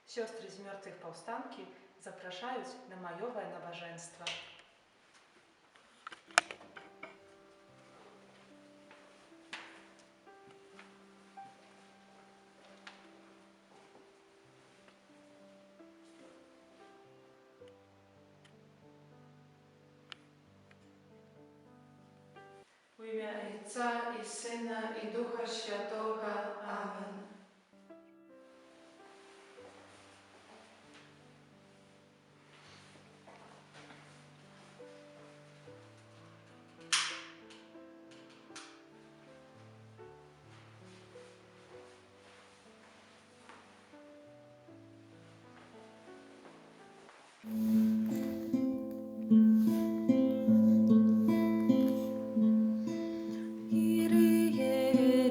Siostry z mертвых powstanki запрашаюць на маёвае набажэнства. W imię Ojca i Syna i Ducha Świętego. Amen. Kyrie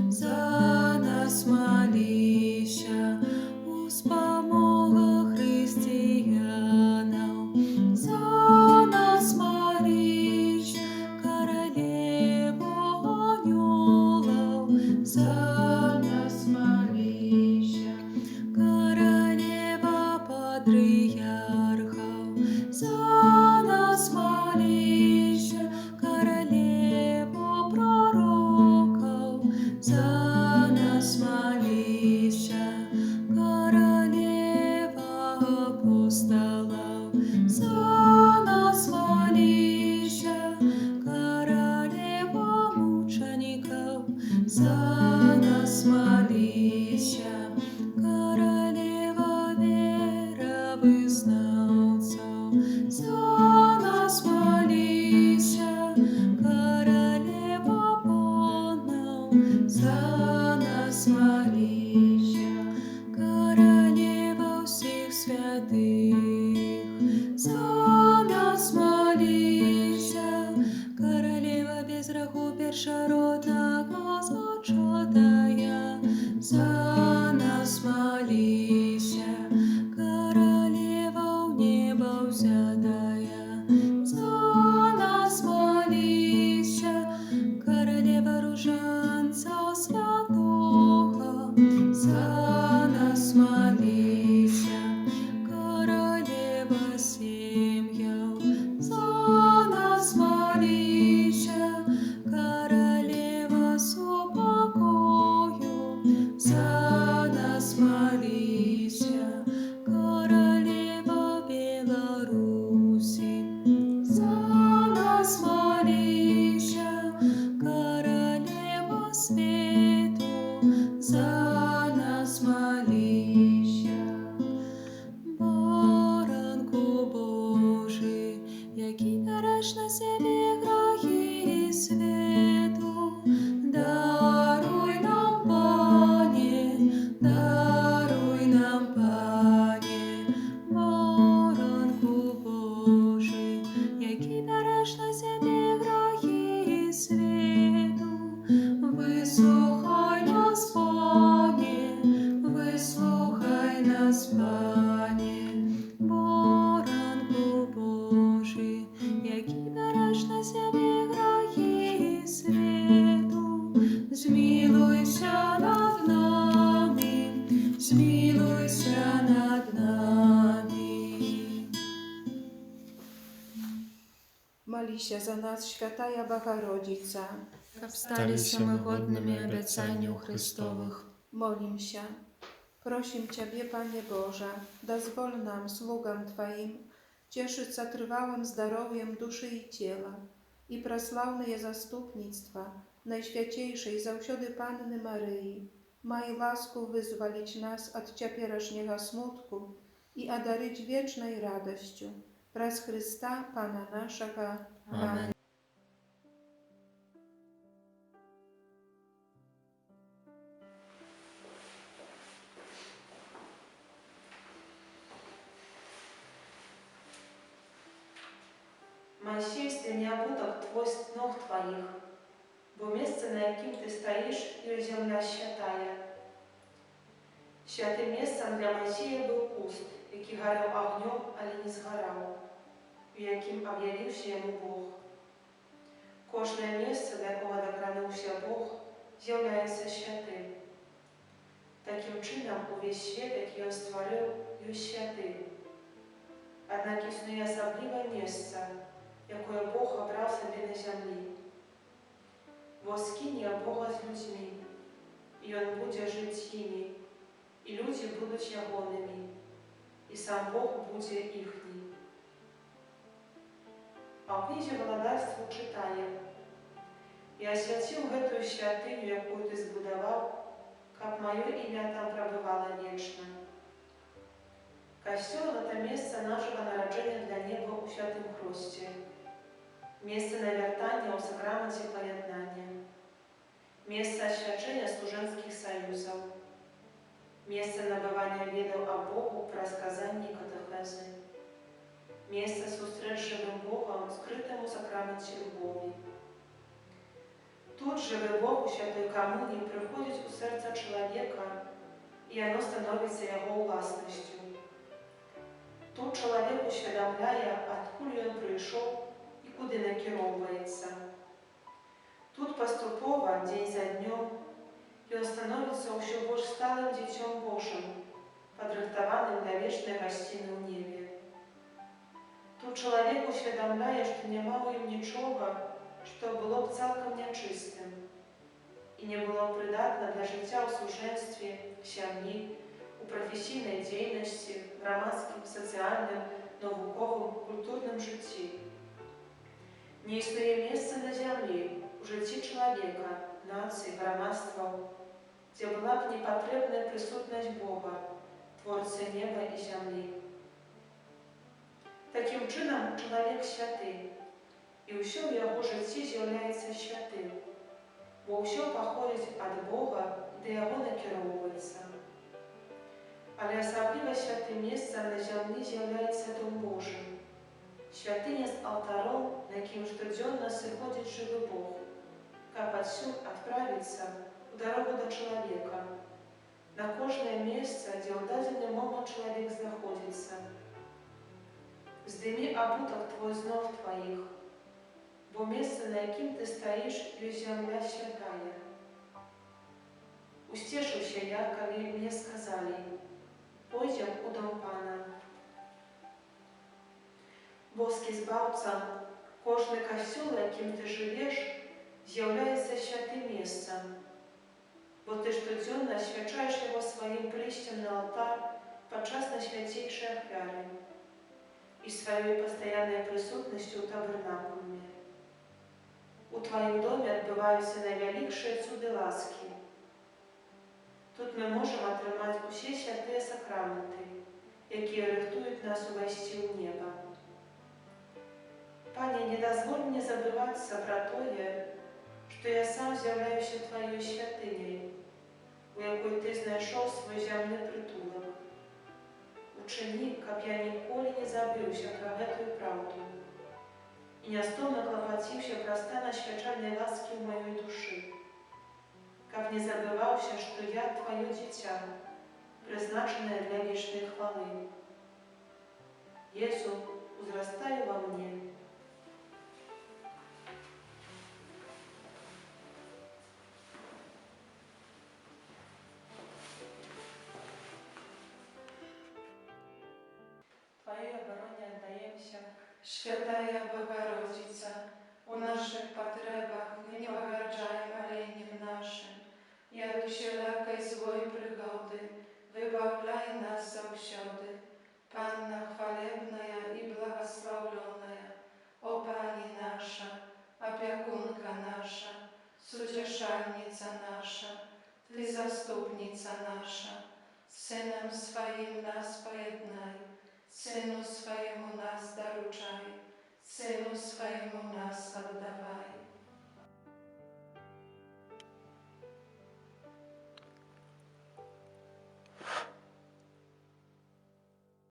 за нас молися, у спомогах християнам, за нас молись, королеву ангелов, за нас молися, королева патриархов, за нас молися, королеву пророков, за нас молися, королева апостолов, за нас молися, королева мучеников, за нас молися, королева веровызнавцев, за нас молися, королева понов, за нас молися, королева всех святых, за нас молися, королева без греху першородного зачатая, за нас молися, королева в небо взятая, за нас молися, королева ружанца святого, за нас молися, королева семьев, за нас молися, королева с упокою, за нас молися, королева Беларуси, за нас молися, королева свету, за нас молися. Баранку Божий, який береш на себе грехи свету, даруй нам, Пане, даруй нам, Пане, баранку Божий, який береш на себе грехи свету, вислухай нас, Пане, вислухай нас, Пане, баранку Божий, який береш на себе грехи свету, змилуйся над нами, змилуйся над нами. Молися за нас, Świętая Bogorodica. Как стались мы годными обещаниям Христовых. Molim się. Prosim Ciebie, Panie Boże, dozwól nam, sługam Twoim, cieszyć się trwałym zdrowiem duszy i ciała i prosławne zastupnictwa Najświętejszej zawsiody Panny Maryi. Maj łasku wyzwolić nas od cieperaśniego smutku i одарить wiecznej radością. Przez Chrysta, Pana naszego. Amen. Моисей, стяни обуток ног твоих, бо место, на яким ты стоишь, и земля святая. Святым местом для Моисея был куст, який горел огнем, але не сгорал, в яким объявився ему Бог. Кожне место, до якого докранувся Бог, з'являється святим. Таким чином, увесь свет, який он створив, есть святим. Однак існує особливе місце, якое Бог обрав собі на землі. Воскинія Бога з людьми, і Он буде жити з ними, і люди будуть Ягоними, і сам Бог буде їхній. А в книзі Володарству читаємо: «І освятив гэтую святыню, якую ты збудавав, каб мое імя там пробывало вечно». Костел – это место нашего народжения для неба у Святым Христе, место навертания у сакраменте поєднання, место освячения служенских союзов, место набывания ведов о Богу при сказании катехезы, место зустріч з живим Богом, скритим у сакраменті любові. Тут живий Бог у святої комунії приходить у серце чоловіка, і воно становиться його власністю. Тут чоловік усвідомляє, откуда він прийшов і куди накеровується. Тут поступово, день за днем, він становиться ще більш сталим дітям Божим, подрихтованим до вічної гостини в небі. Тут чоловік усвідомляє, що нема у ньому нічого, що було б цілком нечистим і не було б придатне для життя у служенстві, в сім'ї, у професійній діяльності, в громадському, соціальному, науковому, культурному житті. Не існує місце на землі, у житті чоловіка, нації, громадства, де була б непотрібна присутність Бога, Творця неба і землі. Таким чином, чоловік святий, і усе в його житті з'являється святим, бо усе походить від Бога і до його накеровується. Але особливо святим місцем на землі з'являється Дом Божий, святыня з алтаром, на яким щоденно сходить живий Бог, як отсюда відправиться у дорогу до чоловіка, на кожне місце, де у дадений момент чоловік знаходиться. Здими обуток твой з ног твоїх, бо місце, на яким ти стоїш, є земля святая. Устішився я, коли мені сказали: «Пойдем у дом Пана». Боский збавця, кожний костюм, яким ти живеш, з'являється святим місцем, бо ти щоденно освячаєш його своїм прийстям на алтар подчас найсвятейшей офяри і своєю постійною присутністю у табернакулі. У твоїм домі відбуваються найвеликші цуди ласки. Тут ми можемо отримати усі святі сакраменти, які рихтують нас увести в небо. Пане, не дозволь мне забываться про тое, что я сам з'являюся Твоєю святинею, у якої Ти знайшов свій земний притулок. Учини, каб я ніколи не забывся про гэтую правду і нястомно клопоцився про стан освячальной ласки в моей души, каб не забываўся, что я Твое дитя, призначенное для вечной хвалы. Езу, узрастай во мне. Твоей обороне отдаемся. Świętая Bogorodzica, u naszych potrzebach nie pogardzaj moleniem naszym. Jak wszelakej złej przygody, wybawlaj nas zawsiody. Panna chwalebna i błogosławiona, o Pani nasza, opiekunka nasza, sucieszalnica nasza, Ty zastupnica nasza, Synem swoim nas pojednaj, Synu swojemu nas daruczaj, Synu swojemu nas oddawaj.